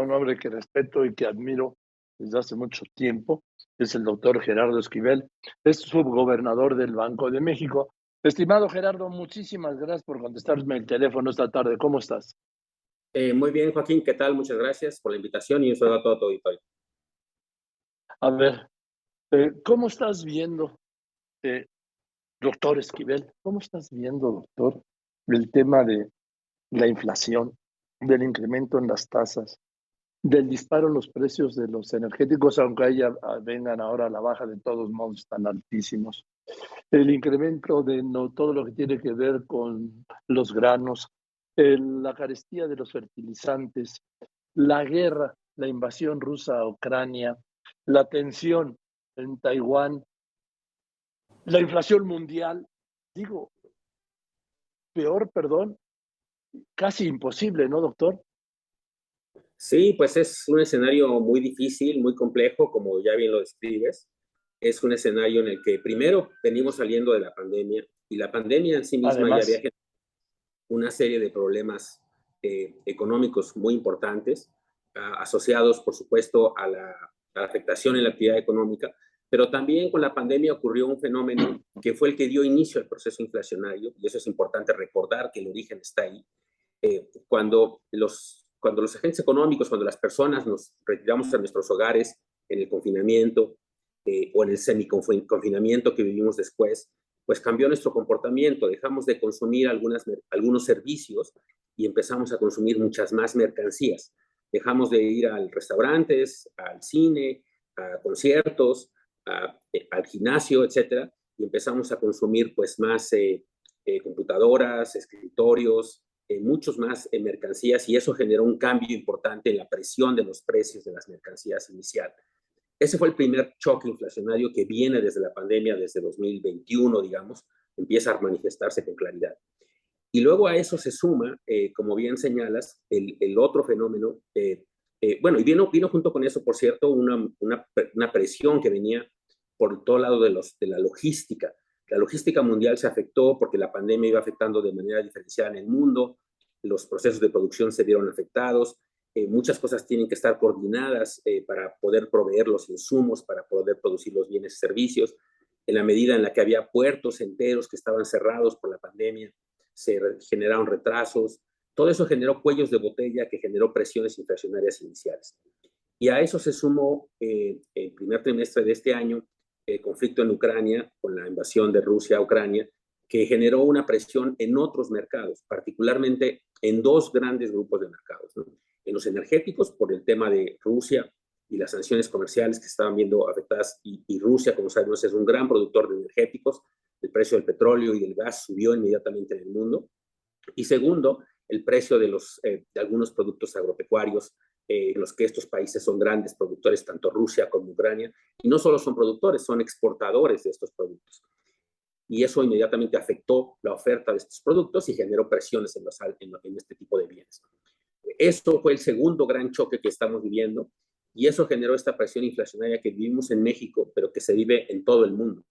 Un hombre que respeto y que admiro desde hace mucho tiempo, es el doctor Gerardo Esquivel, es subgobernador del Banco de México. Estimado Gerardo, muchísimas gracias por contestarme el teléfono esta tarde. ¿Cómo estás? Muy bien, Joaquín, ¿qué tal? Muchas gracias por la invitación y un saludo a todo tu auditorio. A ver, ¿cómo estás viendo, eh, doctor Esquivel? ¿Cómo estás viendo, doctor, el tema de la inflación, del incremento en las tasas, del disparo en los precios de los energéticos, aunque vengan ahora a la baja, de todos modos están altísimos? El incremento de todo lo que tiene que ver con los granos, la carestía de los fertilizantes, la guerra, la invasión rusa a Ucrania, la tensión en Taiwán, la inflación mundial. Digo, peor, perdón, casi imposible, ¿no, doctor? Sí, pues es un escenario muy difícil, muy complejo, como ya bien lo describes. Es un escenario en el que primero venimos saliendo de la pandemia y la pandemia en sí misma ya había Además, generado una serie de problemas económicos muy importantes, asociados, por supuesto, a la afectación en la actividad económica, pero también con la pandemia ocurrió un fenómeno que fue el que dio inicio al proceso inflacionario, y eso es importante recordar que el origen está ahí. Cuando los agentes económicos, cuando las personas nos retiramos a nuestros hogares en el confinamiento o en el semi-confinamiento que vivimos después, pues cambió nuestro comportamiento, dejamos de consumir algunos servicios y empezamos a consumir muchas más mercancías. Dejamos de ir a restaurantes, al cine, a conciertos, al gimnasio, etcétera, y empezamos a consumir pues más computadoras, escritorios, muchos más mercancías, y eso generó un cambio importante en la presión de los precios de las mercancías inicial. Ese fue el primer choque inflacionario que viene desde la pandemia, desde 2021, digamos, empieza a manifestarse con claridad. Y luego a eso se suma, como bien señalas, el otro fenómeno, bueno, y vino junto con eso, por cierto, una presión que venía por todo lado de la logística. La logística mundial se afectó porque la pandemia iba afectando de manera diferenciada en el mundo, los procesos de producción se vieron afectados, muchas cosas tienen que estar coordinadas para poder proveer los insumos, para poder producir los bienes y servicios. En la medida en la que había puertos enteros que estaban cerrados por la pandemia, se generaron retrasos. Todo eso generó cuellos de botella que generó presiones inflacionarias iniciales. Y a eso se sumó el primer trimestre de este año el conflicto en Ucrania, con la invasión de Rusia a Ucrania, que generó una presión en otros mercados, particularmente en dos grandes grupos de mercados, ¿no? En los energéticos, por el tema de Rusia y las sanciones comerciales que estaban viendo afectadas, y Rusia, como sabemos, es un gran productor de energéticos, el precio del petróleo y del gas subió inmediatamente en el mundo. Y segundo, el precio de algunos productos agropecuarios, en los que estos países son grandes productores, tanto Rusia como Ucrania, y no solo son productores, son exportadores de estos productos. Y eso inmediatamente afectó la oferta de estos productos y generó presiones en este tipo de bienes. Esto fue el segundo gran choque que estamos viviendo, y eso generó esta presión inflacionaria que vivimos en México, pero que se vive en todo el mundo.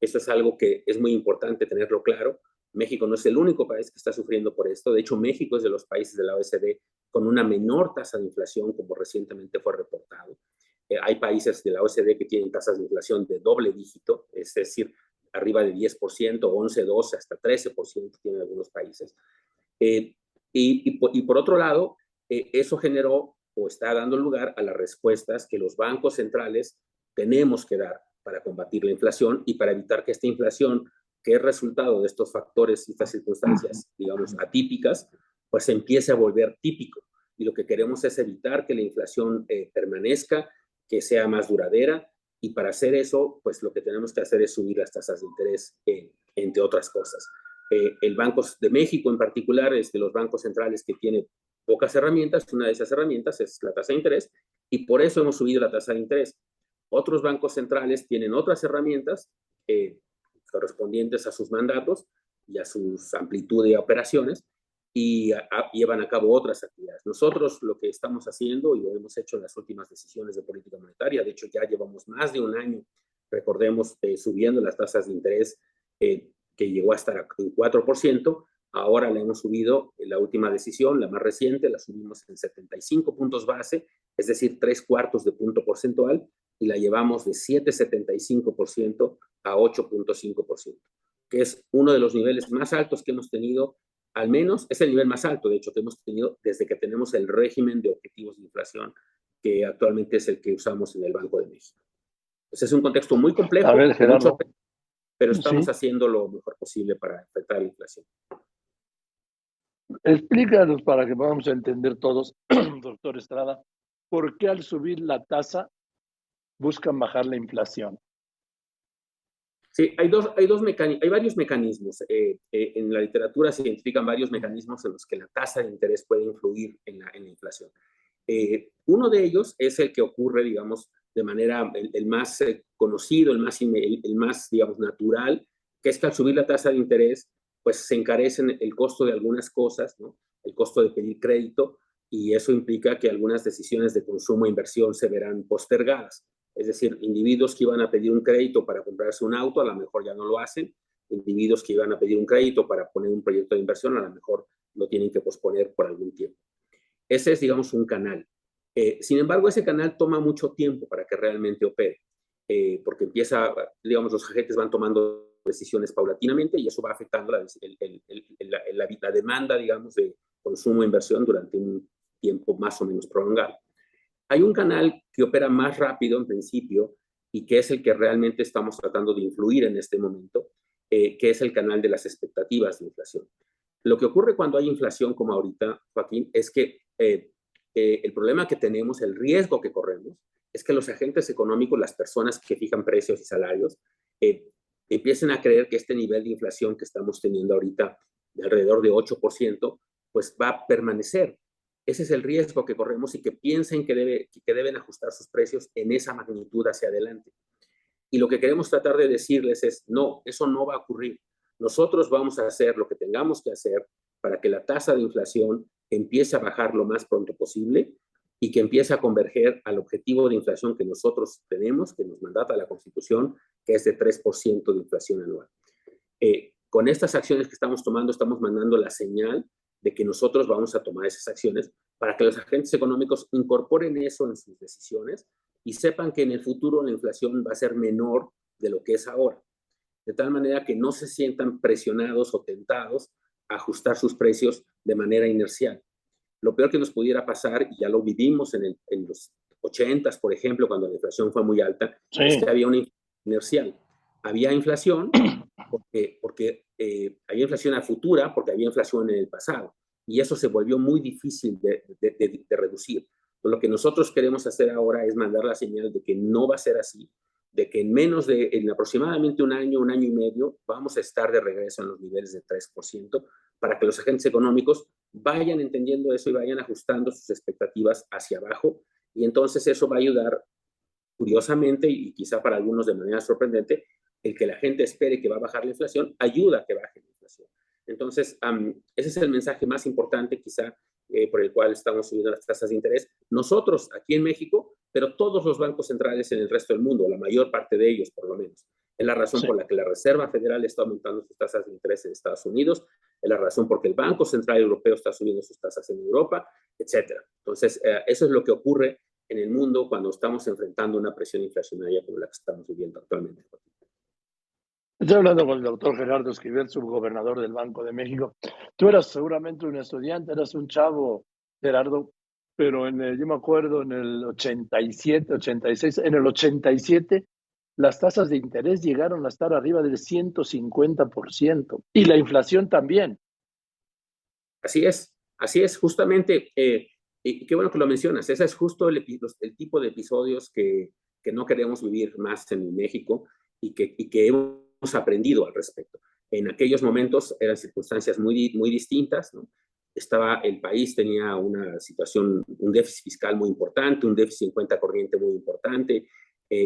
Eso es algo que es muy importante tenerlo claro. México no es el único país que está sufriendo por esto. De hecho, México es de los países de la OECD con una menor tasa de inflación, como recientemente fue reportado. Hay países de la OECD que tienen tasas de inflación de doble dígito, es decir, arriba de 10%, 11, 12, hasta 13% tienen algunos países. Eh, y por otro lado, eso generó o está dando lugar a las respuestas que los bancos centrales tenemos que dar para combatir la inflación y para evitar que esta inflación, que es resultado de estos factores y estas circunstancias, digamos, atípicas, pues se empiece a volver típico. Y lo que queremos es evitar que la inflación permanezca, que sea más duradera, y para hacer eso, pues lo que tenemos que hacer es subir las tasas de interés, entre otras cosas. El Banco de México en particular es de los bancos centrales que tiene pocas herramientas. Una de esas herramientas es la tasa de interés, y por eso hemos subido la tasa de interés. Otros bancos centrales tienen otras herramientas correspondientes a sus mandatos y a su amplitud de operaciones, y llevan a cabo otras actividades. Nosotros lo que estamos haciendo, y lo hemos hecho en las últimas decisiones de política monetaria, de hecho ya llevamos más de un año, recordemos, subiendo las tasas de interés, que llegó a estar en 4%, Ahora la hemos subido, en la última decisión, la más reciente, la subimos en 75 puntos base, es decir, 3/4 de punto porcentual, y la llevamos de 7,75% a 8,5%, que es uno de los niveles más altos que hemos tenido, al menos es el nivel más alto, de hecho, que hemos tenido desde que tenemos el régimen de objetivos de inflación, que actualmente es el que usamos en el Banco de México. Entonces es un contexto muy A complejo, ver, con mucho, Gerardo, pero estamos sí, haciendo lo mejor posible para enfrentar la inflación. explícanos para que podamos entender todos, doctor Estrada, por qué al subir la tasa buscan bajar la inflación. Sí, hay varios mecanismos. En la literatura se identifican varios mecanismos en los que la tasa de interés puede influir en la inflación. Uno de ellos es el que ocurre, digamos, de manera el más conocido, el más, digamos, natural, que es que al subir la tasa de interés, pues se encarecen el costo de algunas cosas, ¿no? El costo de pedir crédito, y eso implica que algunas decisiones de consumo e inversión se verán postergadas. Es decir, individuos que iban a pedir un crédito para comprarse un auto, a lo mejor ya no lo hacen. Individuos que iban a pedir un crédito para poner un proyecto de inversión, a lo mejor lo tienen que posponer por algún tiempo. Ese es, digamos, un canal. Sin embargo, ese canal toma mucho tiempo para que realmente opere, porque digamos, los agentes van tomando decisiones paulatinamente y eso va afectando la demanda, digamos, de consumo e inversión durante un tiempo más o menos prolongado. Hay un canal que opera más rápido en principio y que es el que realmente estamos tratando de influir en este momento, que es el canal de las expectativas de inflación. Lo que ocurre cuando hay inflación como ahorita, Joaquín, es que el problema que tenemos, el riesgo que corremos, es que los agentes económicos, las personas que fijan precios y salarios, empiecen a creer que este nivel de inflación que estamos teniendo ahorita, de alrededor de 8%, pues va a permanecer. Ese es el riesgo que corremos y que piensen que deben ajustar sus precios en esa magnitud hacia adelante. Y lo que queremos tratar de decirles es, no, eso no va a ocurrir. Nosotros vamos a hacer lo que tengamos que hacer para que la tasa de inflación empiece a bajar lo más pronto posible y que empiece a converger al objetivo de inflación que nosotros tenemos, que nos mandata la Constitución, que es de 3% de inflación anual. Con estas acciones que estamos tomando, estamos mandando la señal de que nosotros vamos a tomar esas acciones para que los agentes económicos incorporen eso en sus decisiones y sepan que en el futuro la inflación va a ser menor de lo que es ahora, de tal manera que no se sientan presionados o tentados a ajustar sus precios de manera inercial. Lo peor que nos pudiera pasar, y ya lo vivimos en los 80s, por ejemplo, cuando la inflación fue muy alta, Sí. es que había una inercial. Había inflación porque había inflación a futura, porque había inflación en el pasado. Y eso se volvió muy difícil de reducir. Lo que nosotros queremos hacer ahora es mandar la señal de que no va a ser así, de que en aproximadamente un año y medio, vamos a estar de regreso en los niveles de 3%, para que los agentes económicos vayan entendiendo eso y vayan ajustando sus expectativas hacia abajo. Y entonces eso va a ayudar, curiosamente, y quizá para algunos de manera sorprendente, el que la gente espere que va a bajar la inflación, ayuda a que baje la inflación. Entonces, ese es el mensaje más importante, quizá, por el cual estamos subiendo las tasas de interés. Nosotros, aquí en México, pero todos los bancos centrales en el resto del mundo, la mayor parte de ellos, por lo menos. Es la razón por la que la Reserva Federal está aumentando sus tasas de interés en Estados Unidos, es la razón por la que el Banco Central Europeo está subiendo sus tasas en Europa, etcétera. Entonces, eso es lo que ocurre en el mundo cuando estamos enfrentando una presión inflacionaria como la que estamos viviendo actualmente. Estoy hablando con el doctor Gerardo Esquivel, subgobernador del Banco de México. Tú eras seguramente un estudiante, eras un chavo, Gerardo, pero yo me acuerdo en el 87, 86, en el 87 las tasas de interés llegaron a estar arriba del 150% y la inflación también. Así es, justamente, y qué bueno que lo mencionas, ese es justo el tipo de episodios que no queremos vivir más en México y que hemos aprendido al respecto. En aquellos momentos eran circunstancias muy distintas, ¿no? El país tenía una situación, un déficit fiscal muy importante, un déficit en cuenta corriente muy importante,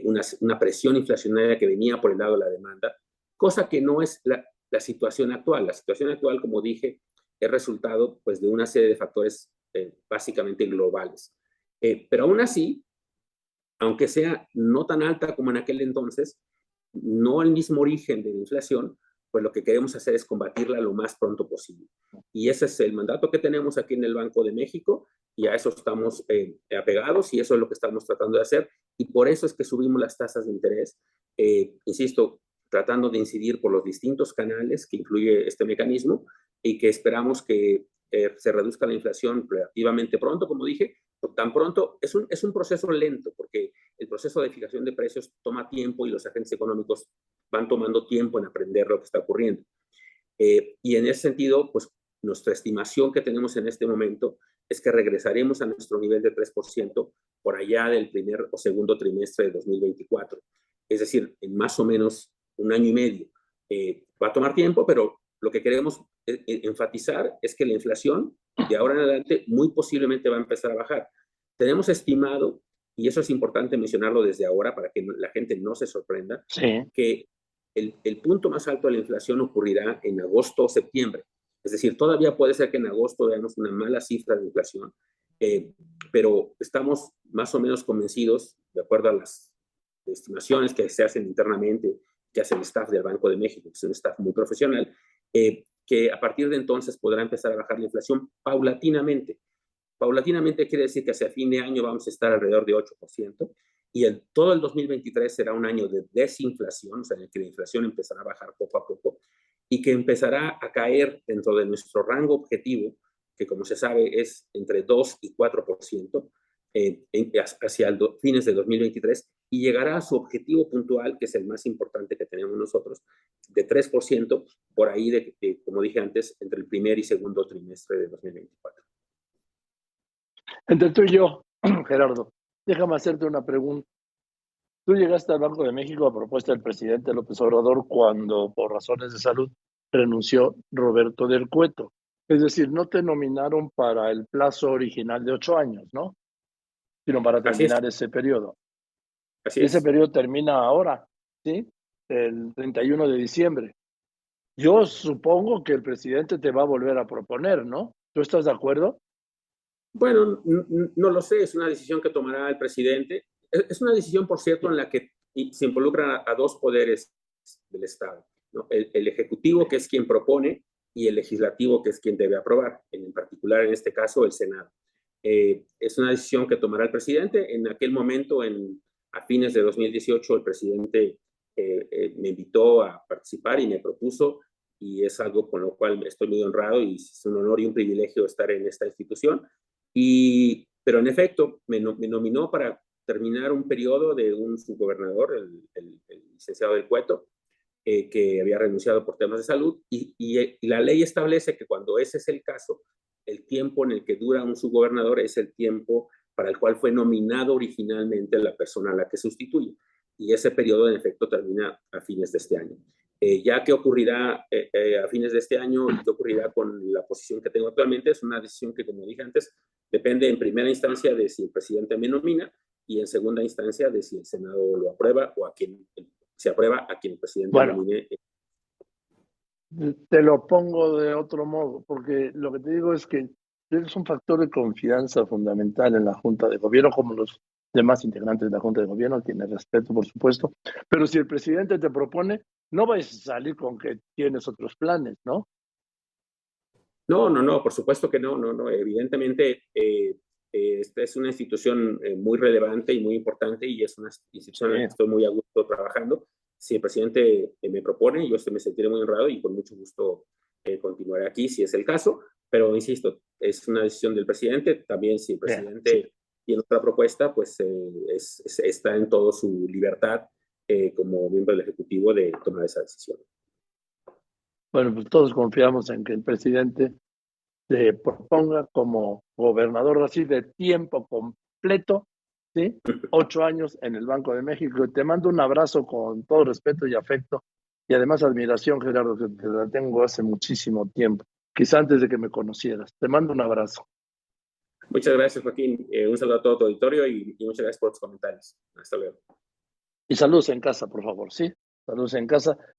una presión inflacionaria que venía por el lado de la demanda, cosa que no es la situación actual. La situación actual, como dije, es resultado pues, de una serie de factores básicamente globales. Pero aún así, aunque sea no tan alta como en aquel entonces, no al mismo origen de la inflación, pues lo que queremos hacer es combatirla lo más pronto posible. Y ese es el mandato que tenemos aquí en el Banco de México, y a eso estamos apegados, y eso es lo que estamos tratando de hacer, y por eso es que subimos las tasas de interés, insisto, tratando de incidir por los distintos canales que incluye este mecanismo, y que esperamos que se reduzca la inflación relativamente pronto, como dije, tan pronto. Es un proceso lento, porque el proceso de fijación de precios toma tiempo y los agentes económicos van tomando tiempo en aprender lo que está ocurriendo. Y en ese sentido, pues nuestra estimación que tenemos en este momento es que regresaremos a nuestro nivel de 3% por allá del primer o segundo trimestre de 2024. Es decir, en más o menos un año y medio. Va a tomar tiempo, pero lo que queremos enfatizar es que la inflación de ahora en adelante muy posiblemente va a empezar a bajar. Tenemos estimado, y eso es importante mencionarlo desde ahora para que la gente no se sorprenda, Sí. que el punto más alto de la inflación ocurrirá en agosto o septiembre. Es decir, todavía puede ser que en agosto veamos una mala cifra de inflación, pero estamos más o menos convencidos, de acuerdo a las estimaciones que se hacen internamente, que hace el staff del Banco de México, que es un staff muy profesional, que a partir de entonces podrá empezar a bajar la inflación paulatinamente. Paulatinamente quiere decir que hacia fin de año vamos a estar alrededor de 8%, y todo el 2023 será un año de desinflación, o sea, en el que la inflación empezará a bajar poco a poco y que empezará a caer dentro de nuestro rango objetivo, que como se sabe es entre 2 y 4%, hacia fines de 2023, y llegará a su objetivo puntual, que es el más importante que tenemos nosotros, de 3%, por ahí, como dije antes, entre el primer y segundo trimestre de 2024. Entre tú y yo, Gerardo, déjame hacerte una pregunta. Tú llegaste al Banco de México a propuesta del presidente López Obrador cuando, por razones de salud, renunció Roberto del Cueto. Es decir, no te nominaron para el plazo original de 8 años, ¿no? Sino para Así es, terminar ese periodo. así Y ese es. periodo termina ahora, ¿sí? El 31 de diciembre. Yo supongo que el presidente te va a volver a proponer, ¿no? ¿Tú estás de acuerdo? Bueno, no lo sé, es una decisión que tomará el presidente. Es una decisión, por cierto, en la que se involucra a dos poderes del Estado, ¿no? El Ejecutivo, que es quien propone, y el Legislativo, que es quien debe aprobar, en particular, en este caso, el Senado. Es una decisión que tomará el presidente. En aquel momento, a fines de 2018, el presidente me invitó a participar y me propuso, y es algo con lo cual estoy muy honrado, y es un honor y un privilegio estar en esta institución. Pero en efecto, me nominó para terminar un periodo de un subgobernador, el licenciado del Cueto, que había renunciado por temas de salud, y la ley establece que cuando ese es el caso, el tiempo en el que dura un subgobernador es el tiempo para el cual fue nominado originalmente la persona a la que sustituye. Y ese periodo, en efecto, termina a fines de este año. Ya qué ocurrirá a fines de este año y qué ocurrirá con la posición que tengo actualmente, es una decisión que, como dije antes, depende en primera instancia de si el presidente me nomina, y en segunda instancia de si el Senado lo aprueba, o a quien se aprueba a quien el presidente Bueno, nomine. te lo pongo de otro modo, porque lo que te digo es que eres un factor de confianza fundamental en la Junta de Gobierno, como los demás integrantes de la Junta de Gobierno, a quienes respeto, por supuesto. Pero si el presidente te propone, no vais a salir con que tienes otros planes, ¿no? No, por supuesto que no. Evidentemente, esta es una institución muy relevante y muy importante, y es una institución en la Sí. que estoy muy a gusto trabajando. Si el presidente me propone, yo me sentiré muy honrado y con mucho gusto continuaré aquí si es el caso, pero insisto, es una decisión del presidente. También si el Bien, sí. presidente tiene otra propuesta, pues está en toda su libertad como miembro del Ejecutivo de tomar esa decisión. Bueno, pues todos confiamos en que el presidente te proponga como gobernador así de tiempo completo, ¿sí? 8 años en el Banco de México. Te mando un abrazo con todo respeto y afecto, y además admiración, Gerardo, que te la tengo hace muchísimo tiempo, quizá antes de que me conocieras. Te mando un abrazo. Muchas gracias, Joaquín. Un saludo a todo tu auditorio, y muchas gracias por tus comentarios. Hasta luego. Y saludos en casa, por favor, ¿sí? Saludos en casa.